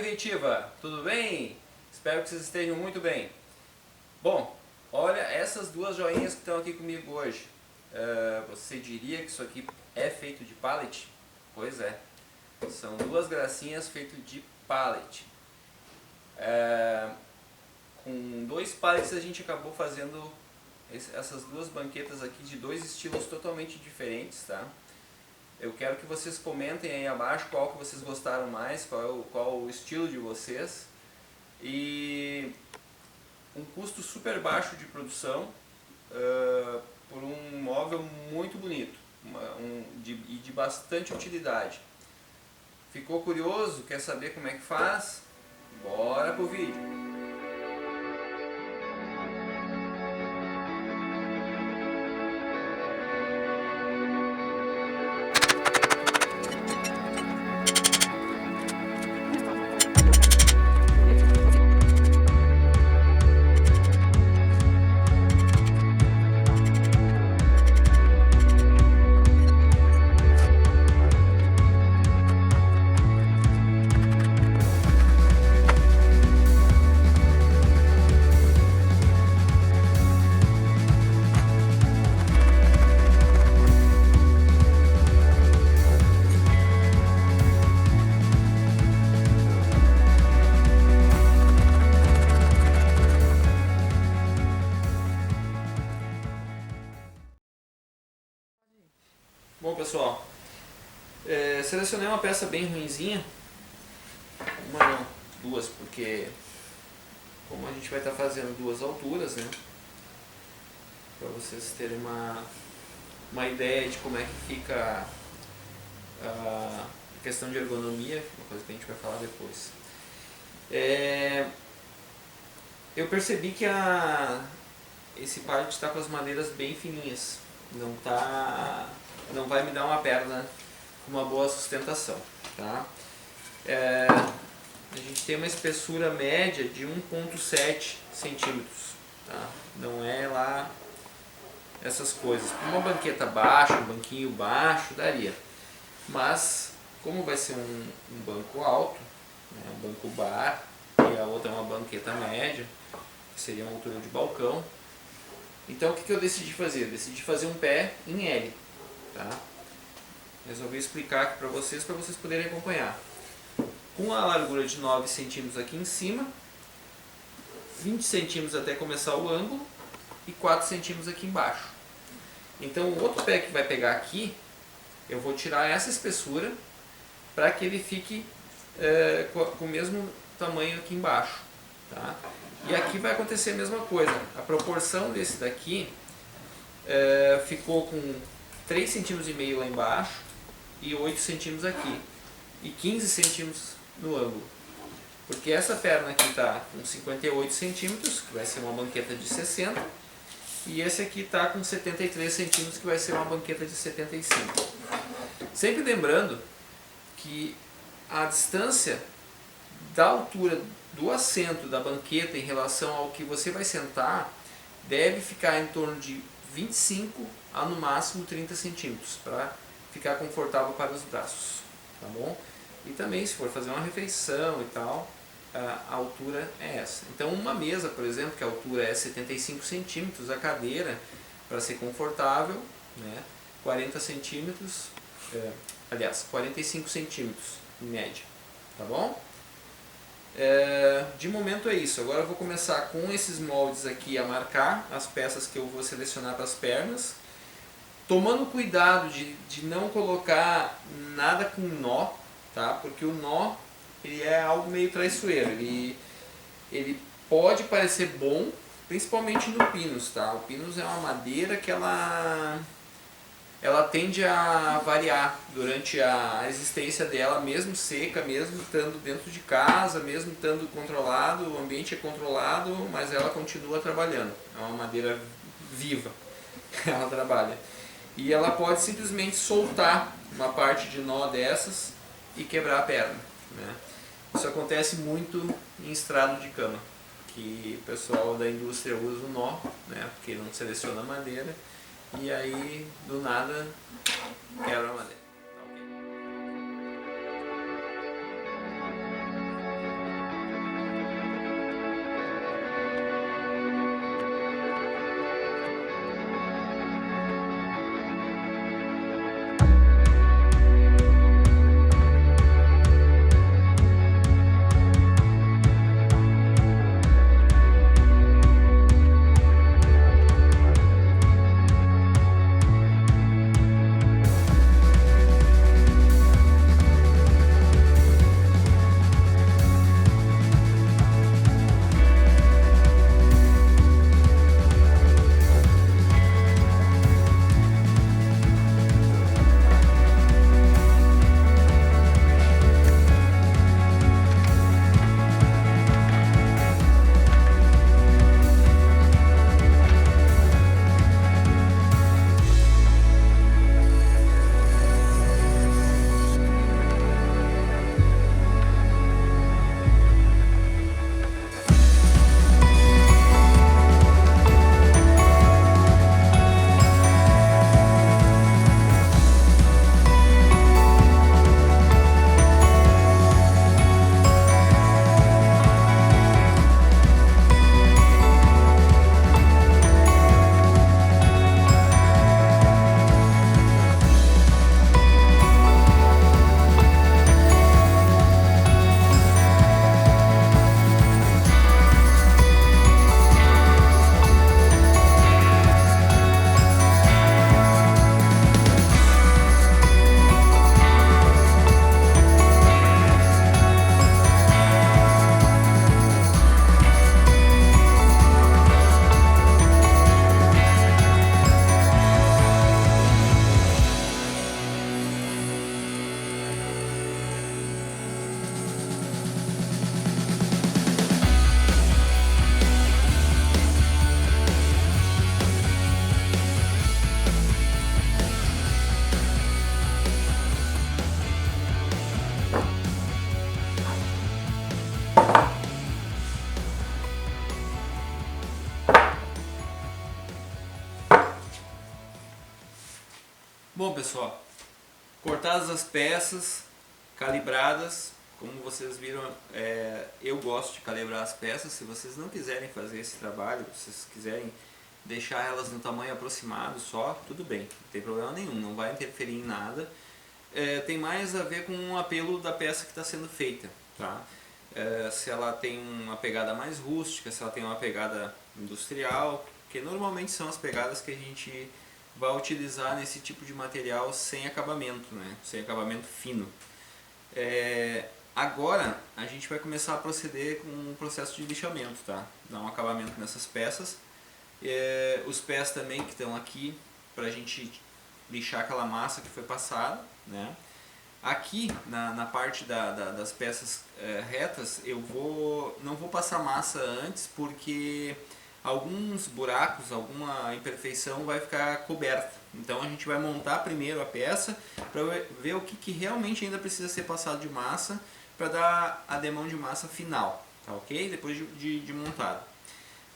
Comitiva, tudo bem? Espero que vocês estejam muito bem. Bom, olha essas duas joinhas que estão aqui comigo hoje. Você diria que isso aqui é feito de pallet? Pois é, são duas gracinhas feitas de pallet. Com dois pallets a gente acabou fazendo essas duas banquetas aqui de dois estilos totalmente diferentes, tá? Eu quero que vocês comentem aí abaixo qual que vocês gostaram mais, qual o estilo de vocês. E um custo super baixo de produção por um móvel muito bonito e de bastante utilidade. Ficou curioso? Quer saber como é que faz? Bora pro vídeo! Bom pessoal, selecionei uma peça bem ruinzinha, uma não, duas, porque como a gente vai estar fazendo duas alturas, né, para vocês terem uma ideia de como é que fica a questão de ergonomia, uma coisa que a gente vai falar depois. Eu percebi que esse pallet está com as madeiras bem fininhas, não vai me dar uma perna com uma boa sustentação, tá? A gente tem uma espessura média de 1,7 centímetros, tá? Não é lá essas coisas. Uma banqueta baixa, um banquinho baixo, daria. Mas, como vai ser um banco alto, né, um banco bar, e a outra é uma banqueta média, que seria uma altura de balcão, então o que eu decidi fazer? Eu decidi fazer um pé em L. Tá? Resolvi explicar aqui para vocês poderem acompanhar. Com a largura de 9 centímetros aqui em cima, 20 centímetros até começar o ângulo e 4 centímetros aqui embaixo. Então o outro pé que vai pegar aqui, eu vou tirar essa espessura para que ele fique com o mesmo tamanho aqui embaixo. Tá? E aqui vai acontecer a mesma coisa. A proporção desse daqui ficou com 3,5 cm lá embaixo e 8 centímetros aqui e 15 centímetros no ângulo, porque essa perna aqui está com 58 centímetros, que vai ser uma banqueta de 60, e esse aqui está com 73 centímetros, que vai ser uma banqueta de 75. Sempre lembrando que a distância da altura do assento da banqueta em relação ao que você vai sentar deve ficar em torno de 25 a no máximo 30 centímetros, para ficar confortável para os braços, tá bom? E também se for fazer uma refeição e tal, a altura é essa. Então uma mesa, por exemplo, que a altura é 75 centímetros, a cadeira, para ser confortável, né, 40 centímetros, 45 centímetros em média, tá bom? De momento é isso. Agora eu vou começar com esses moldes aqui a marcar as peças que eu vou selecionar para as pernas, tomando cuidado de não colocar nada com nó, tá? Porque o nó ele é algo meio traiçoeiro, ele pode parecer bom, principalmente no pinus, tá? O pinus é uma madeira que ela tende a variar durante a existência dela, mesmo seca, mesmo estando dentro de casa, mesmo estando controlado, o ambiente é controlado, mas ela continua trabalhando. É uma madeira viva, ela trabalha. E ela pode simplesmente soltar uma parte de nó dessas e quebrar a perna, né? Isso acontece muito em estrado de cama, que o pessoal da indústria usa o nó, né? Porque não seleciona a madeira. E aí, do nada, quebra a madeira. Tá, okay? Bom, pessoal, cortadas as peças, calibradas, como vocês viram, eu gosto de calibrar as peças. Se vocês não quiserem fazer esse trabalho, se vocês quiserem deixar elas no tamanho aproximado só, tudo bem, não tem problema nenhum, não vai interferir em nada. Tem mais a ver com o apelo da peça que está sendo feita, tá? Se ela tem uma pegada mais rústica, se ela tem uma pegada industrial, que normalmente são as pegadas que a gente vai utilizar nesse tipo de material sem acabamento, né? Sem acabamento fino. Agora a gente vai começar a proceder com um processo de lixamento, tá? Dar um acabamento nessas peças. Os pés também que estão aqui, para a gente lixar aquela massa que foi passada, né? Aqui na parte das peças retas eu não vou passar massa antes, porque alguns buracos, alguma imperfeição vai ficar coberta. Então a gente vai montar primeiro a peça para ver o que realmente ainda precisa ser passado de massa para dar a demão de massa final, tá ok? Depois de montado.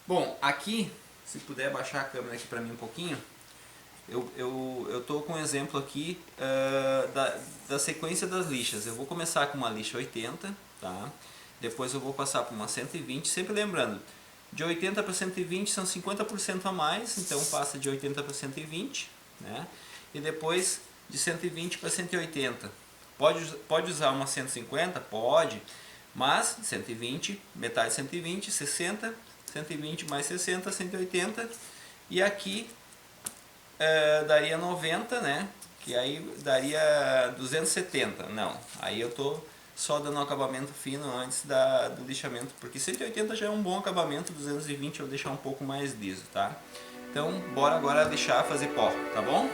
Bom, aqui, se puder baixar a câmera aqui para mim um pouquinho, eu estou com um exemplo aqui da sequência das lixas. Eu vou começar com uma lixa 80, tá? Depois eu vou passar para uma 120, sempre lembrando, de 80 para 120 são 50% a mais, então passa de 80 para 120, né? E depois de 120 para 180. Pode usar uma 150? Pode, mas 120, metade de 120, 60, 120 mais 60, 180, e aqui daria 90, né? Que aí daria 270. Não, aí eu tô só dando um acabamento fino antes do lixamento, porque 180 já é um bom acabamento, 220 eu vou deixar um pouco mais liso, tá? Então bora agora lixar, fazer pó, tá bom?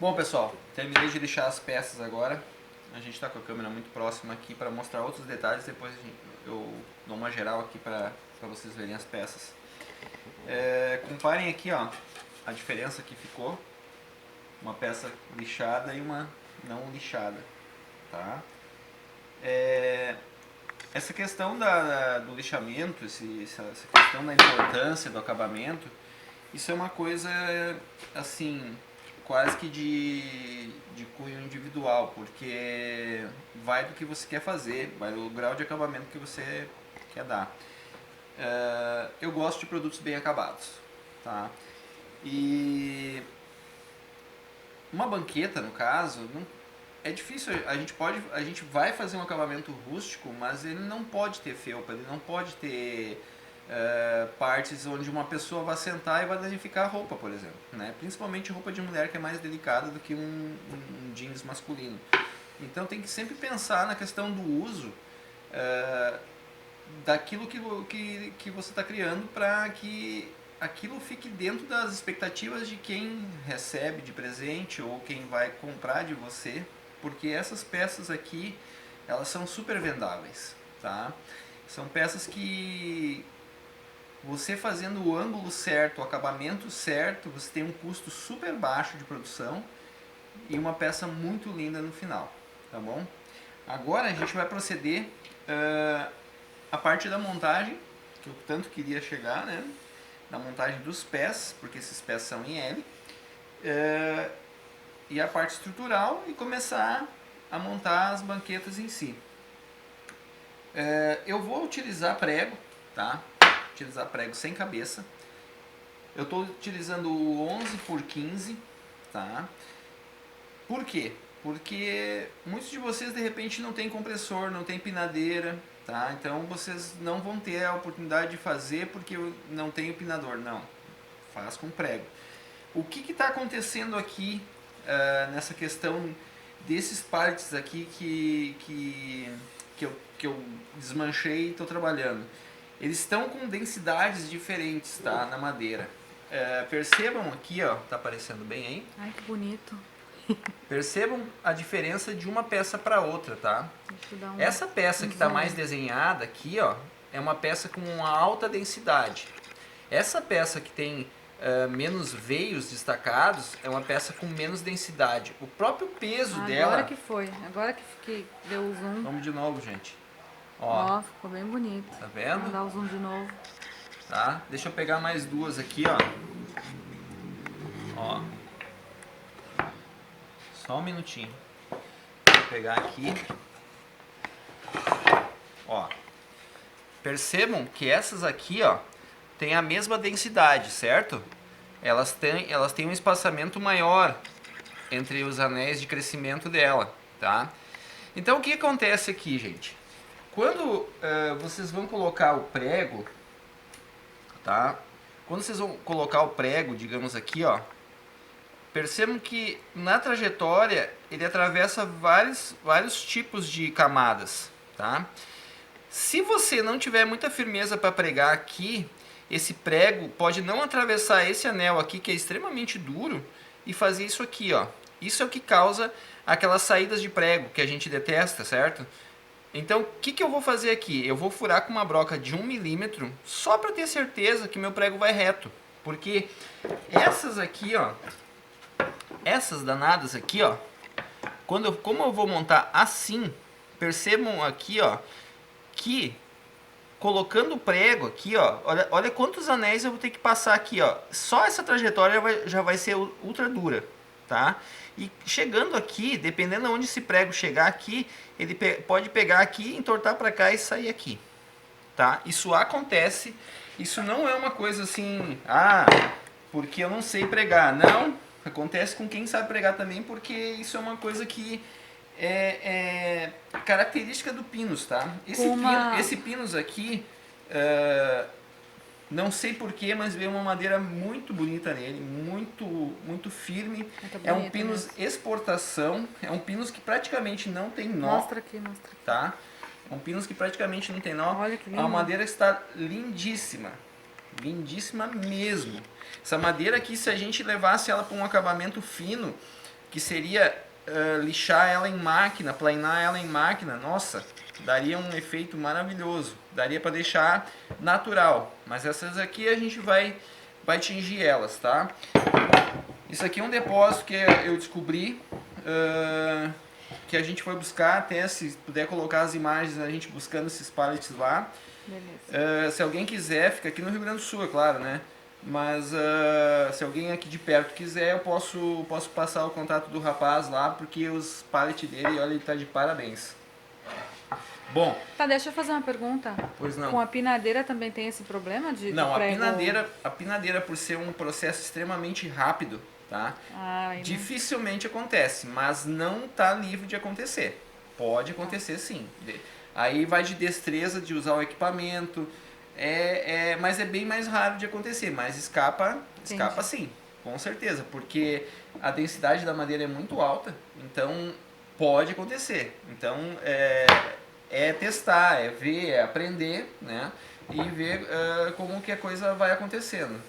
Bom, pessoal, terminei de lixar as peças agora. A gente está com a câmera muito próxima aqui para mostrar outros detalhes. Depois eu dou uma geral aqui para vocês verem as peças. Comparem aqui, ó, a diferença que ficou. Uma peça lixada e uma não lixada, tá? Essa questão do lixamento, essa questão da importância do acabamento, isso é uma coisa assim, quase que de cunho individual, porque vai do que você quer fazer, vai do grau de acabamento que você quer dar. Eu gosto de produtos bem acabados, tá? E uma banqueta, no caso, é difícil, a gente vai fazer um acabamento rústico, mas ele não pode ter felpa, ele não pode ter partes onde uma pessoa vai sentar e vai danificar a roupa, por exemplo, né? Principalmente roupa de mulher, que é mais delicada do que um jeans masculino. Então tem que sempre pensar na questão do uso daquilo que você está criando, para que aquilo fique dentro das expectativas de quem recebe de presente ou quem vai comprar de você, porque essas peças aqui, elas são super vendáveis, tá? São peças que você fazendo o ângulo certo, o acabamento certo, você tem um custo super baixo de produção e uma peça muito linda no final, tá bom? Agora a gente vai proceder a parte da montagem, que eu tanto queria chegar, né? Da montagem dos pés, porque esses pés são em L, e a parte estrutural e começar a montar as banquetas em si. Eu vou utilizar prego, tá? Utilizar prego sem cabeça. Eu estou utilizando o 11 por 15, tá? Por quê? Porque muitos de vocês de repente não tem compressor, não tem pinadeira, tá? Então vocês não vão ter a oportunidade de fazer porque eu não tenho pinador, não. Faz com prego. O que está acontecendo aqui nessa questão desses partes aqui que eu desmanchei e estou trabalhando? Eles estão com densidades diferentes, tá? Na madeira. Percebam aqui, ó, tá aparecendo bem aí? Ai, que bonito. Percebam a diferença de uma peça para outra, tá? Essa peça que está mais desenhada aqui, ó, é uma peça com uma alta densidade. Essa peça que tem menos veios destacados é uma peça com menos densidade. O próprio peso dela... Agora que foi, agora que deu o zoom. Vamos de novo, gente. Ó, ficou bem bonito. Tá vendo? Vamos dar o zoom de novo. Tá? Deixa eu pegar mais duas aqui, ó. Ó. Só um minutinho. Vou pegar aqui. Ó. Percebam que essas aqui, ó, tem a mesma densidade, certo? Elas têm um espaçamento maior entre os anéis de crescimento dela, tá? Então o que acontece aqui, gente? Quando vocês vão colocar o prego, tá? Quando vocês vão colocar o prego, digamos aqui, ó, percebam que na trajetória ele atravessa vários tipos de camadas, tá? Se você não tiver muita firmeza para pregar aqui, esse prego pode não atravessar esse anel aqui que é extremamente duro e fazer isso aqui, ó. Isso é o que causa aquelas saídas de prego que a gente detesta, certo? Então, o que eu vou fazer aqui? Eu vou furar com uma broca de 1 milímetro só para ter certeza que meu prego vai reto. Porque essas aqui, ó, essas danadas aqui, ó, como eu vou montar assim, percebam aqui, ó, que colocando o prego aqui, ó, olha quantos anéis eu vou ter que passar aqui, ó. Só essa trajetória já vai ser ultra dura, tá? E chegando aqui, dependendo de onde esse prego chegar aqui, ele pode pegar aqui, entortar para cá e sair aqui, tá? Isso acontece, isso não é uma coisa assim, porque eu não sei pregar. Não, acontece com quem sabe pregar também, porque isso é uma coisa que é característica do pinus, tá? Esse pinus aqui, não sei porquê, mas veio uma madeira muito bonita nele, muito firme. É um pinus exportação, é um pinus que praticamente não tem nó. Mostra aqui. Tá? É um pinus que praticamente não tem nó. Olha que lindo. É uma madeira que está lindíssima, lindíssima mesmo. Essa madeira aqui, se a gente levasse ela para um acabamento fino, que seria lixar ela em máquina, planar ela em máquina, nossa, daria um efeito maravilhoso, daria para deixar natural, mas essas aqui a gente vai tingir elas, tá? Isso aqui é um depósito que eu descobri, que a gente foi buscar, até se puder colocar as imagens, a gente buscando esses pallets lá. Beleza. Se alguém quiser, fica aqui no Rio Grande do Sul, é claro, né? Mas se alguém aqui de perto quiser, eu posso passar o contato do rapaz lá, porque os pallets dele, olha, ele tá de parabéns. Bom. Tá, deixa eu fazer uma pergunta. Pois não. Com a pinadeira também tem esse problema de Não, prego... a pinadeira por ser um processo extremamente rápido, tá? Dificilmente acontece, mas não tá livre de acontecer. Pode acontecer sim. Aí vai de destreza de usar o equipamento. Mas é bem mais raro de acontecer, mas escapa sim, com certeza, porque a densidade da madeira é muito alta, então pode acontecer. Então testar, ver, aprender, né? E ver como que a coisa vai acontecendo.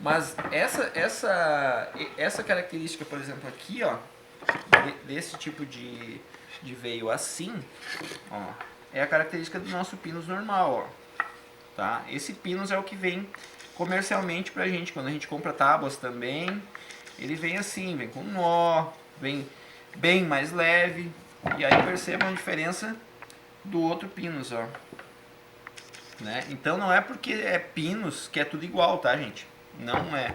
Mas essa característica, por exemplo, aqui, ó, desse tipo de veio assim, ó, é a característica do nosso pinus normal, ó. Tá? Esse pinus é o que vem comercialmente pra gente, quando a gente compra tábuas também, ele vem assim, vem com nó, vem bem mais leve, e aí percebam a diferença do outro pinus, ó. Né? Então não é porque é pinus que é tudo igual, tá, gente? Não é.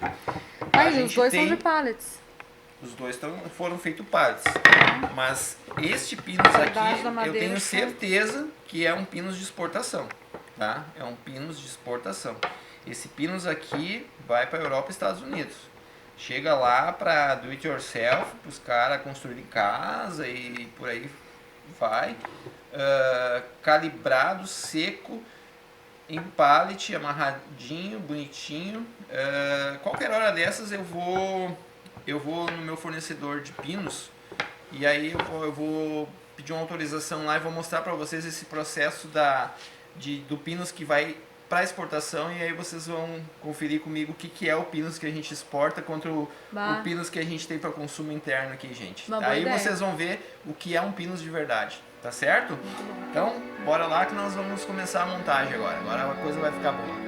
A Aí, os gente dois são tem... de pallets. Os dois foram feitos pallets. Mas este pinus Verdade da aqui, eu madeira tenho que certeza que é um pinus de exportação. Tá? É um pinus de exportação. Esse pinus aqui vai para a Europa e Estados Unidos. Chega lá para do it yourself, para os caras construírem casa e por aí vai. Calibrado, seco, em pallet, amarradinho, bonitinho. Qualquer hora dessas eu vou no meu fornecedor de pinos e aí eu vou pedir uma autorização lá e vou mostrar para vocês esse processo do pinos que vai para exportação, e aí vocês vão conferir comigo o que é o pinos que a gente exporta contra o pinos que a gente tem para consumo interno aqui, gente. Aí vocês vão ver o que é um pinos de verdade, tá certo? Então, bora lá que nós vamos começar a montagem agora. Agora a coisa vai ficar boa.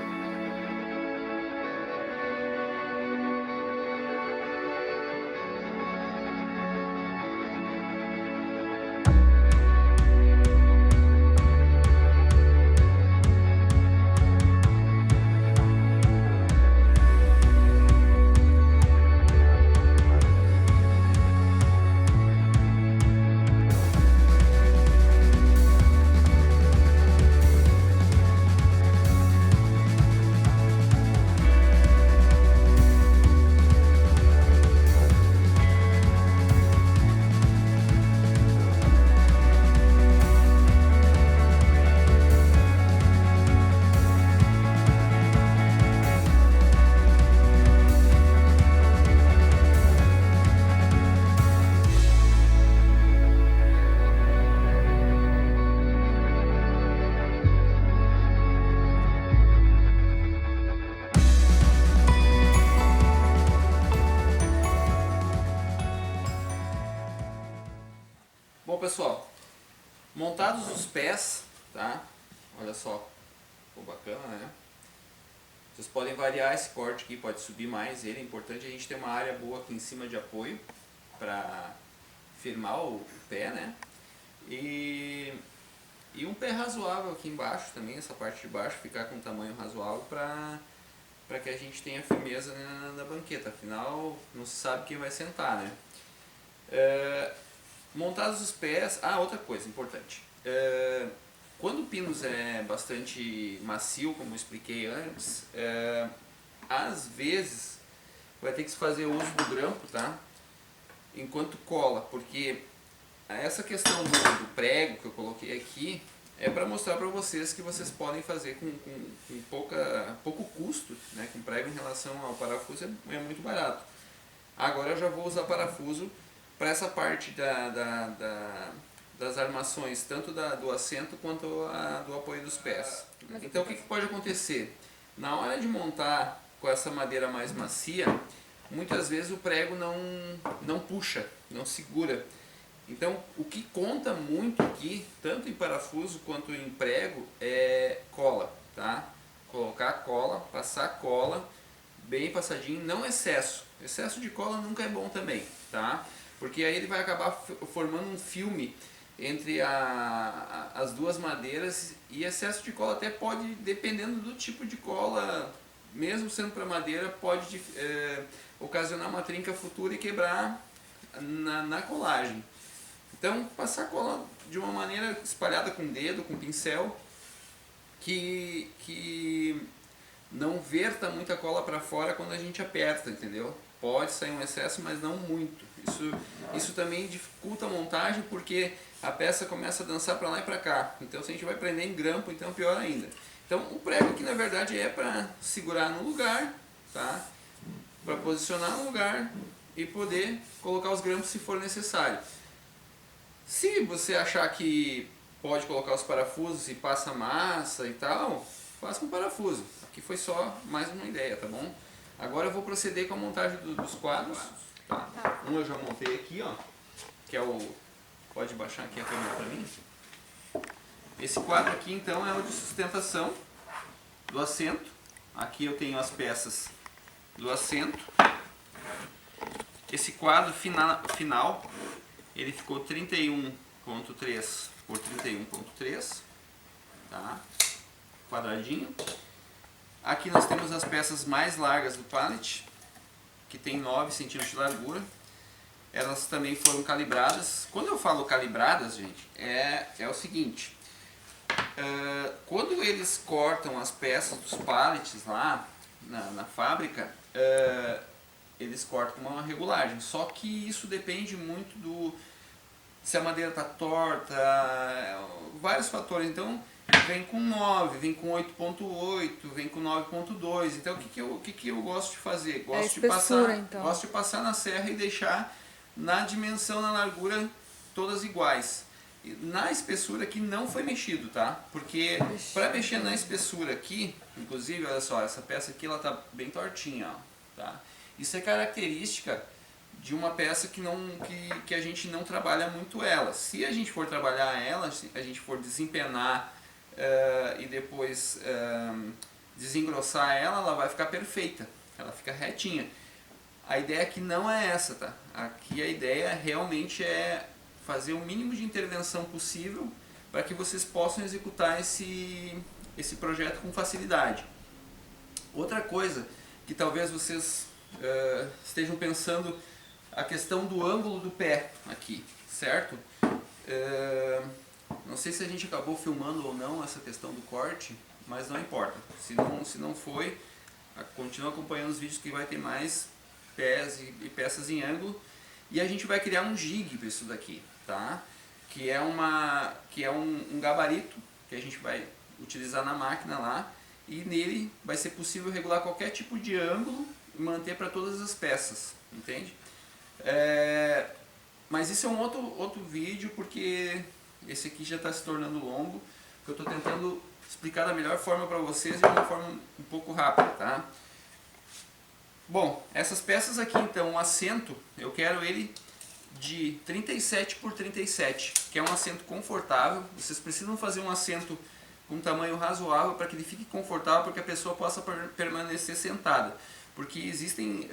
Bom, pessoal, montados os pés, tá? Olha só, ficou bacana, né? Vocês podem variar esse corte aqui, pode subir mais ele. É importante a gente ter uma área boa aqui em cima de apoio para firmar o pé, né? E um pé razoável aqui embaixo também, essa parte de baixo ficar com um tamanho razoável para que a gente tenha firmeza na banqueta. Afinal, não se sabe quem vai sentar, né? Montados os pés, outra coisa importante, quando o pinus é bastante macio, como eu expliquei antes, às vezes vai ter que se fazer uso do grampo, tá? Enquanto cola, porque essa questão do prego que eu coloquei aqui é para mostrar para vocês que vocês podem fazer com pouco custo, né? Com prego em relação ao parafuso é muito barato. Agora eu já vou usar parafuso para essa parte das armações, tanto do assento quanto do apoio dos pés. Então o que pode acontecer? Na hora de montar com essa madeira mais macia, muitas vezes o prego não puxa, não segura. Então o que conta muito aqui, tanto em parafuso quanto em prego, é cola, tá? Colocar cola, passar cola, bem passadinho, não excesso. Excesso de cola nunca é bom também, tá? Porque aí ele vai acabar formando um filme entre as duas madeiras, e excesso de cola até pode, dependendo do tipo de cola, mesmo sendo para madeira, pode ocasionar uma trinca futura e quebrar na colagem. Então, passar cola de uma maneira espalhada com o dedo, com o pincel, que não verta muita cola para fora quando a gente aperta, entendeu? Pode sair um excesso, mas não muito. Isso também dificulta a montagem, porque a peça começa a dançar para lá e para cá. Então se a gente vai prender em grampo, então pior ainda. Então o prego aqui na verdade é para segurar no lugar, tá? Para posicionar no lugar e poder colocar os grampos se for necessário. Se você achar que pode colocar os parafusos e passa massa e tal, faça com parafuso. Aqui foi só mais uma ideia, tá bom? Agora eu vou proceder com a montagem dos quadros. Tá. Um eu já montei aqui, ó, que é o... Pode baixar aqui a câmera pra mim? Esse quadro aqui então é o de sustentação do assento. Aqui eu tenho as peças do assento. Esse quadro final ele ficou 31.3 por 31.3, tá? Quadradinho. Aqui nós temos as peças mais largas do pallet, que tem 9 centímetros de largura. Elas também foram calibradas. Quando eu falo calibradas, gente, é o seguinte: quando eles cortam as peças dos pallets lá na fábrica, eles cortam com uma regulagem. Só que isso depende muito se a madeira está torta, vários fatores. Então vem com 9, vem com 8.8, vem com 9.2. Então o que eu gosto de fazer? Gosto de passar na serra e deixar na dimensão, na largura, todas iguais. Na espessura aqui não foi mexido, tá? Porque para mexer na espessura aqui, inclusive, olha só, essa peça aqui ela tá bem tortinha, ó, tá? Isso é característica de uma peça que a gente não trabalha muito ela. Se a gente for trabalhar ela, se a gente for desempenar e depois desengrossar ela vai ficar perfeita, ela fica retinha. A ideia aqui não é essa, tá? Aqui a ideia realmente é fazer o mínimo de intervenção possível para que vocês possam executar esse projeto com facilidade. Outra coisa que talvez vocês estejam pensando, a questão do ângulo do pé aqui, certo? Não sei se a gente acabou filmando ou não essa questão do corte, mas não importa. Se não foi, continua acompanhando os vídeos que vai ter mais pés e peças em ângulo. E a gente vai criar um jig para isso daqui, tá? Que é um gabarito que a gente vai utilizar na máquina lá, e nele vai ser possível regular qualquer tipo de ângulo e manter para todas as peças, entende? Mas isso é um outro vídeo, porque esse aqui já está se tornando longo, que eu estou tentando explicar da melhor forma para vocês, de uma forma um pouco rápida, tá? Bom, essas peças aqui então, o assento, eu quero ele de 37 por 37, que é um assento confortável. Vocês precisam fazer um assento com um tamanho razoável para que ele fique confortável, para que a pessoa possa permanecer sentada. Porque existem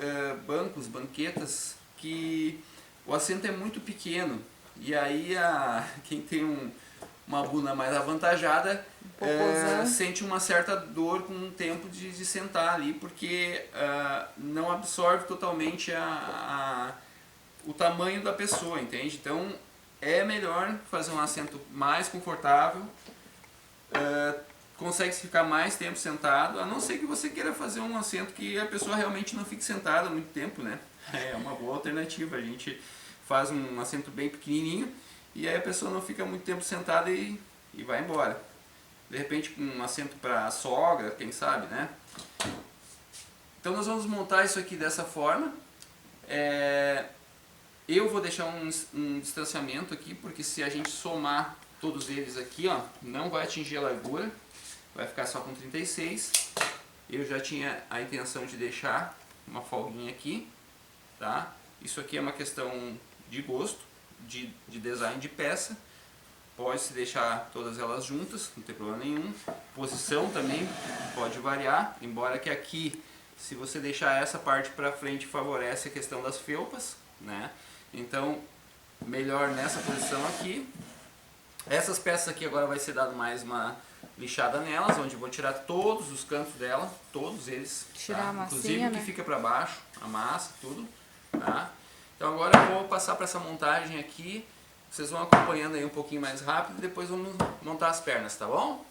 banquetas que o assento é muito pequeno, e aí quem tem uma bunda mais avantajada sente uma certa dor com o tempo de sentar ali, porque não absorve totalmente o tamanho da pessoa, entende? Então é melhor fazer um assento mais confortável, consegue ficar mais tempo sentado, a não ser que você queira fazer um assento que a pessoa realmente não fique sentada muito tempo, né? É uma boa alternativa. A gente faz um assento bem pequenininho e aí a pessoa não fica muito tempo sentada e vai embora. De repente com um assento para sogra, quem sabe, né? Então nós vamos montar isso aqui dessa forma. Eu vou deixar um distanciamento aqui, porque se a gente somar todos eles aqui, ó, não vai atingir a largura, vai ficar só com 36. Eu já tinha a intenção de deixar uma folguinha aqui, tá? Isso aqui é uma questão de gosto, de design de peça. Pode-se deixar todas elas juntas, não tem problema nenhum. Posição também pode variar, embora que aqui, se você deixar essa parte para frente, favorece a questão das felpas, né? Então, melhor nessa posição aqui. Essas peças aqui agora vai ser dado mais uma lixada nelas, onde eu vou tirar todos os cantos dela, todos eles, tirar tá? a massinha, Inclusive o que né? fica para baixo, a massa, tudo, tá? Então agora eu vou passar para essa montagem aqui. Vocês vão acompanhando aí um pouquinho mais rápido e depois vamos montar as pernas, tá bom?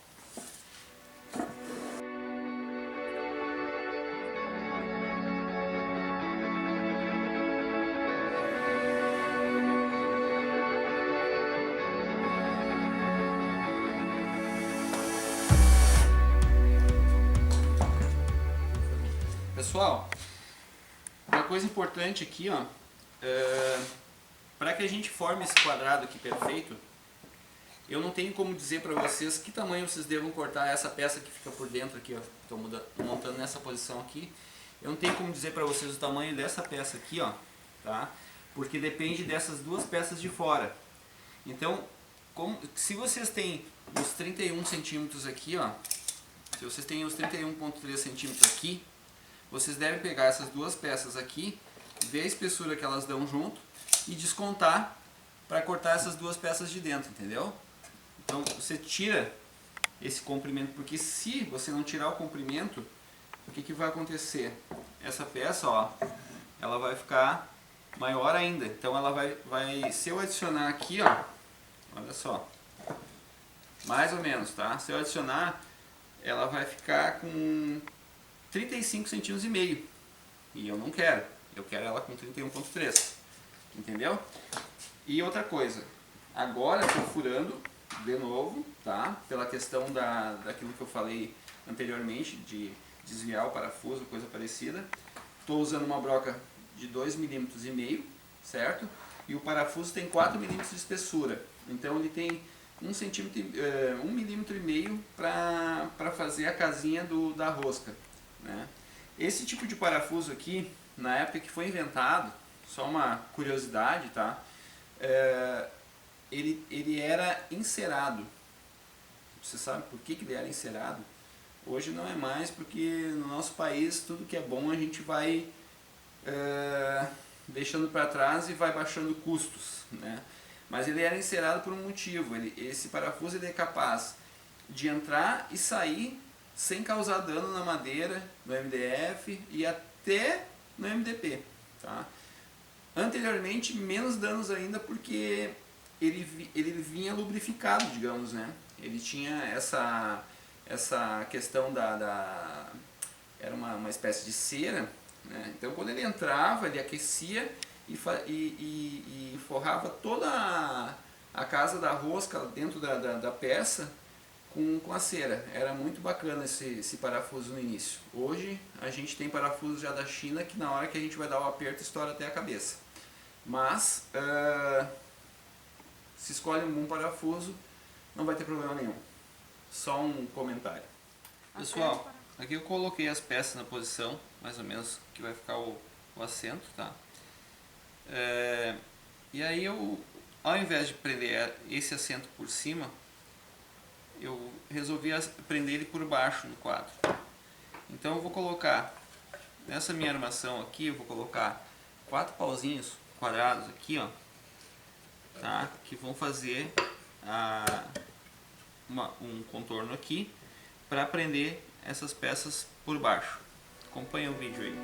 Pessoal, uma coisa importante aqui, ó, para que a gente forme esse quadrado aqui perfeito, eu não tenho como dizer para vocês que tamanho vocês devam cortar essa peça que fica por dentro aqui, ó. Estou montando nessa posição aqui. Eu não tenho como dizer para vocês o tamanho dessa peça aqui, ó, tá? Porque depende dessas duas peças de fora. Então, se vocês têm os 31 centímetros aqui, ó, se vocês têm os 31,3 centímetros aqui, vocês devem pegar essas duas peças aqui, ver a espessura que elas dão junto e descontar para cortar essas duas peças de dentro, entendeu? Então você tira esse comprimento, porque se você não tirar o comprimento, o que vai acontecer? Essa peça, ó, ela vai ficar maior ainda. Então ela vai, se eu adicionar aqui, ó, olha só, mais ou menos, tá? Se eu adicionar, ela vai ficar com 35 centímetros e meio. E eu não quero. Eu quero ela com 31,3. Entendeu? E outra coisa, agora eu estou furando de novo, tá? Pela questão daquilo que eu falei anteriormente, de desviar o parafuso, coisa parecida. Estou usando uma broca de 2,5 mm, certo? E o parafuso tem 4 mm de espessura. Então ele tem 1,5 mm para fazer a casinha da rosca, né? Esse tipo de parafuso aqui, na época que foi inventado, só uma curiosidade, tá? Ele era encerado. Você sabe por que ele era encerado? Hoje não é mais, porque no nosso país tudo que é bom a gente vai deixando para trás e vai baixando custos, né? Mas ele era encerado por um motivo. Esse parafuso ele é capaz de entrar e sair sem causar dano na madeira, no MDF e até no MDP, tá? Anteriormente, menos danos ainda, porque ele vinha lubrificado, digamos, né? Ele tinha essa questão era uma espécie de cera, né? Então quando ele entrava, ele aquecia e forrava toda a casa da rosca dentro da peça com a cera. Era muito bacana esse parafuso no início. Hoje a gente tem parafusos já da China que na hora que a gente vai dar o aperto estoura até a cabeça. Mas se escolhe um bom parafuso, não vai ter problema nenhum. Só um comentário. Pessoal, aqui eu coloquei as peças na posição, mais ou menos, que vai ficar o assento, tá? E aí eu, ao invés de prender esse assento por cima, eu resolvi prender ele por baixo no quadro. Então eu vou colocar, nessa minha armação aqui, eu vou colocar 4 pauzinhos quadrados aqui, ó, tá? Que vão fazer um contorno aqui para prender essas peças por baixo. Acompanha o vídeo aí.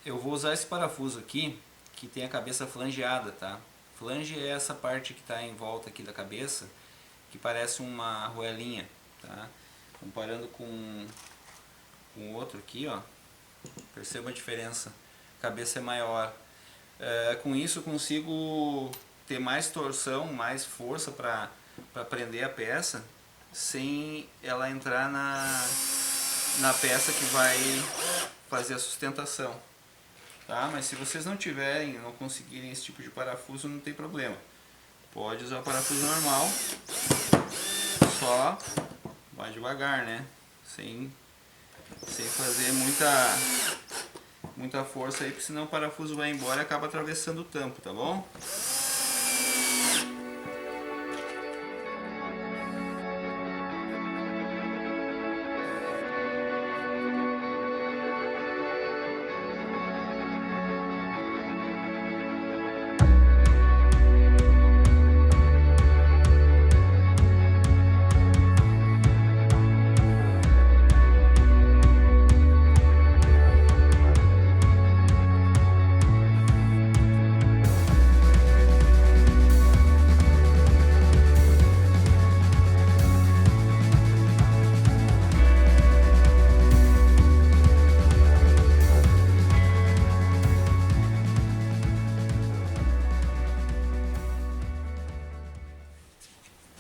Eu vou usar esse parafuso aqui, que tem a cabeça flangeada, tá? Flange é essa parte que está em volta aqui da cabeça, que parece uma arruelinha, tá? Comparando com o outro aqui, ó, perceba a diferença, a cabeça é maior. Com isso eu consigo ter mais torção, mais força para prender a peça, sem ela entrar na peça que vai fazer a sustentação. Tá? Mas se vocês não tiverem, não conseguirem esse tipo de parafuso, não tem problema. Pode usar o parafuso normal, só vai devagar, né? Sem fazer muita força aí, porque senão o parafuso vai embora e acaba atravessando o tampo, tá bom?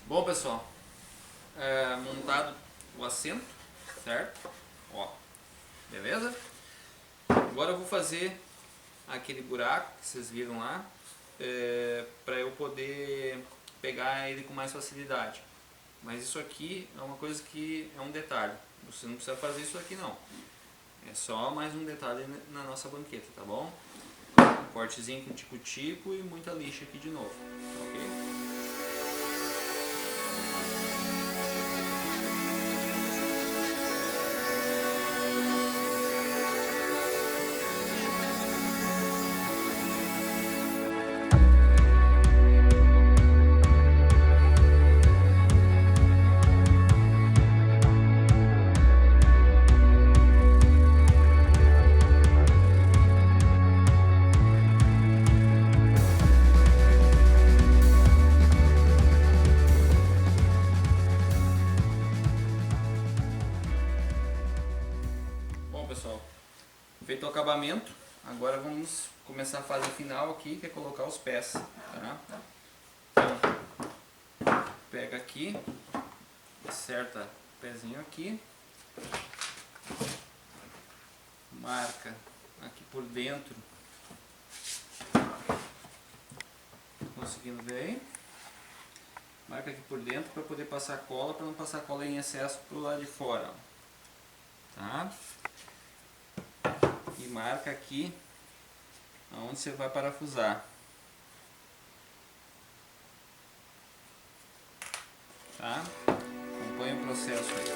Bom, pessoal, montado o assento, certo? Ó, beleza? Agora eu vou fazer aquele buraco que vocês viram lá, para eu poder pegar ele com mais facilidade. Mas isso aqui é uma coisa que é um detalhe. Você não precisa fazer isso aqui não. É só mais um detalhe na nossa banqueta, tá bom? Um cortezinho com tico-tico e muita lixa aqui de novo, ok? Pessoal, feito o acabamento, agora vamos começar a fase final aqui, que é colocar os pés, tá? Então, pega aqui, acerta o pezinho aqui, marca aqui por dentro, conseguindo ver aí? Marca aqui por dentro para poder passar cola, para não passar cola em excesso pro lado de fora, tá? E marca aqui onde você vai parafusar, tá? Acompanha o processo aqui.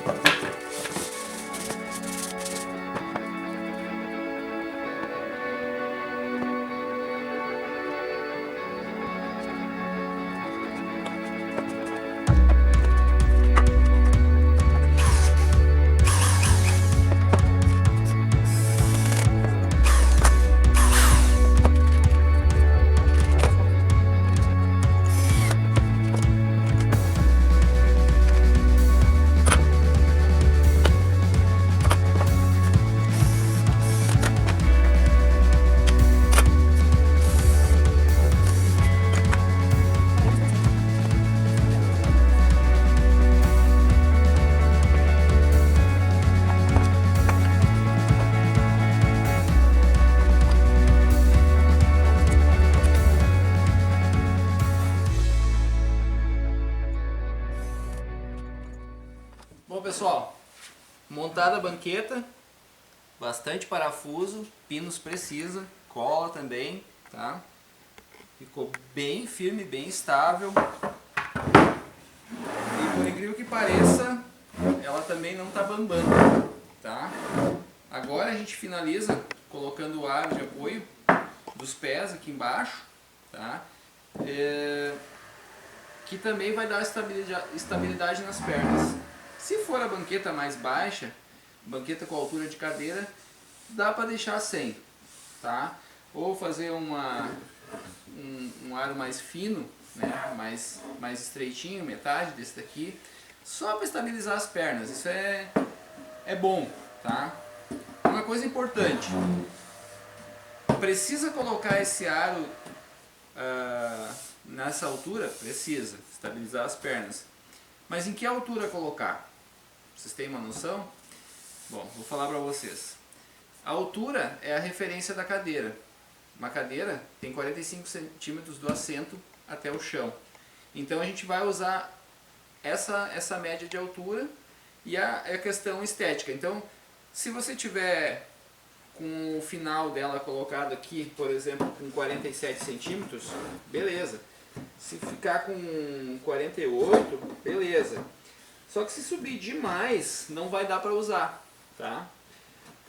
Bom, pessoal, montada a banqueta, bastante parafuso, pinos precisa, cola também, tá? Ficou bem firme, bem estável. E por incrível que pareça, ela também não tá bambando, tá? Agora a gente finaliza colocando o aro de apoio dos pés aqui embaixo, tá? Que também vai dar estabilidade nas pernas. Se for a banqueta mais baixa, banqueta com altura de cadeira, dá para deixar sem, tá? Ou fazer um aro mais fino, né? mais estreitinho, metade desse daqui, só para estabilizar as pernas. Isso é bom, tá? Uma coisa importante, precisa colocar esse aro nessa altura? Precisa, estabilizar as pernas. Mas em que altura colocar? Vocês têm uma noção? Bom, vou falar para vocês. A altura é a referência da cadeira. Uma cadeira tem 45 centímetros do assento até o chão. Então a gente vai usar essa média de altura e a questão estética. Então, se você tiver com o final dela colocado aqui, por exemplo, com 47 centímetros, beleza. Se ficar com 48, beleza. Só que se subir demais, não vai dar para usar, tá?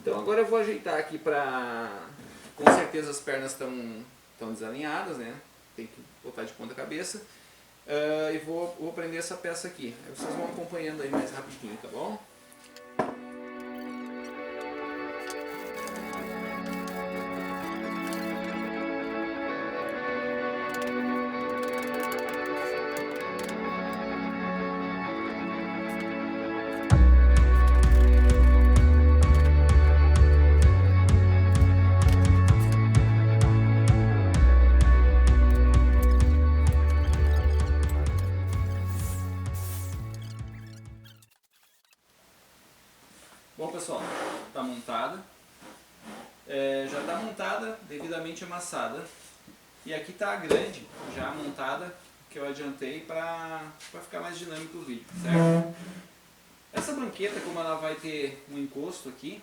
Então agora eu vou ajeitar aqui para... Com certeza as pernas estão desalinhadas, né? Tem que botar de ponta cabeça. E vou prender essa peça aqui. Aí vocês vão acompanhando aí mais rapidinho, tá bom? Bom pessoal, está montada. Já está montada, devidamente amassada. E aqui está a grande, já montada, que eu adiantei para ficar mais dinâmico o vídeo, certo? Essa banqueta, como ela vai ter um encosto aqui,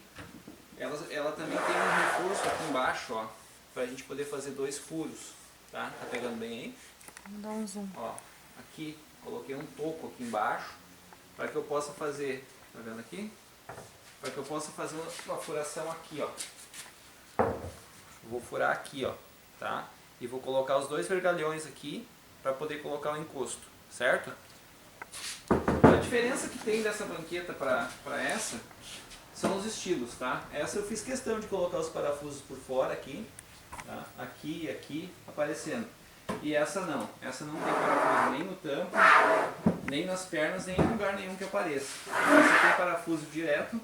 ela também tem um reforço aqui embaixo, ó, para a gente poder fazer 2 furos, tá? Tá pegando bem aí? Vou dar um zoom. Ó, aqui, coloquei um toco aqui embaixo, para que eu possa fazer, tá vendo aqui? Para que eu possa fazer uma furação aqui, ó. Vou furar aqui, ó, tá? E vou colocar os 2 vergalhões aqui para poder colocar o encosto, certo? A diferença que tem dessa banqueta para essa são os estilos, tá? Essa eu fiz questão de colocar os parafusos por fora aqui, tá? Aqui e aqui aparecendo. E essa não tem parafuso nem no tampo, nem nas pernas, nem em lugar nenhum que apareça. Essa tem parafuso direto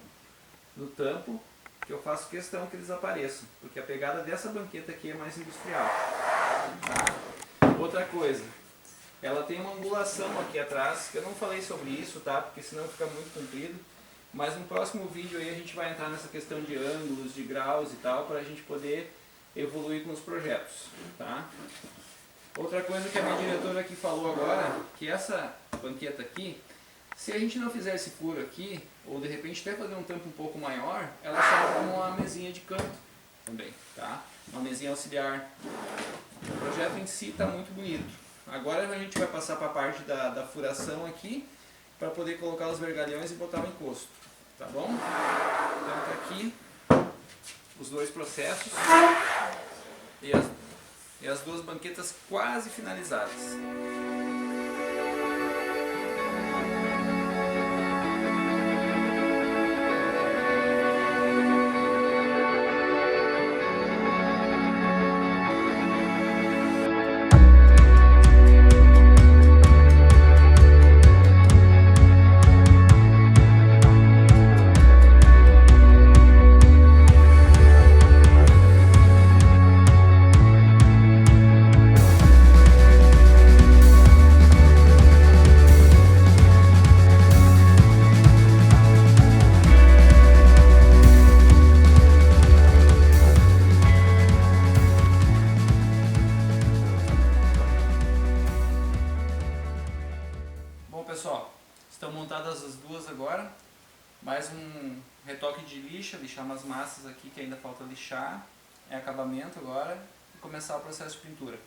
no tampo, que eu faço questão que eles apareçam, porque a pegada dessa banqueta aqui é mais industrial. Tá? Outra coisa, ela tem uma angulação aqui atrás, que eu não falei sobre isso, tá? Porque senão fica muito comprido, mas no próximo vídeo aí a gente vai entrar nessa questão de ângulos, de graus e tal, para a gente poder evoluir com os projetos. Tá? Outra coisa que a minha diretora aqui falou agora, que essa banqueta aqui, se a gente não fizer esse furo aqui, ou de repente até fazer um tampo um pouco maior, ela serve como uma mesinha de canto também, tá? Uma mesinha auxiliar. O projeto em si está muito bonito. Agora a gente vai passar para a parte da furação aqui, para poder colocar os vergalhões e botar o encosto, tá bom? Então tá aqui os 2 processos e as 2 banquetas quase finalizadas. Pessoal, estão montadas as 2 agora, mais um retoque de lixar umas massas aqui que ainda falta lixar, é acabamento agora e começar o processo de pintura.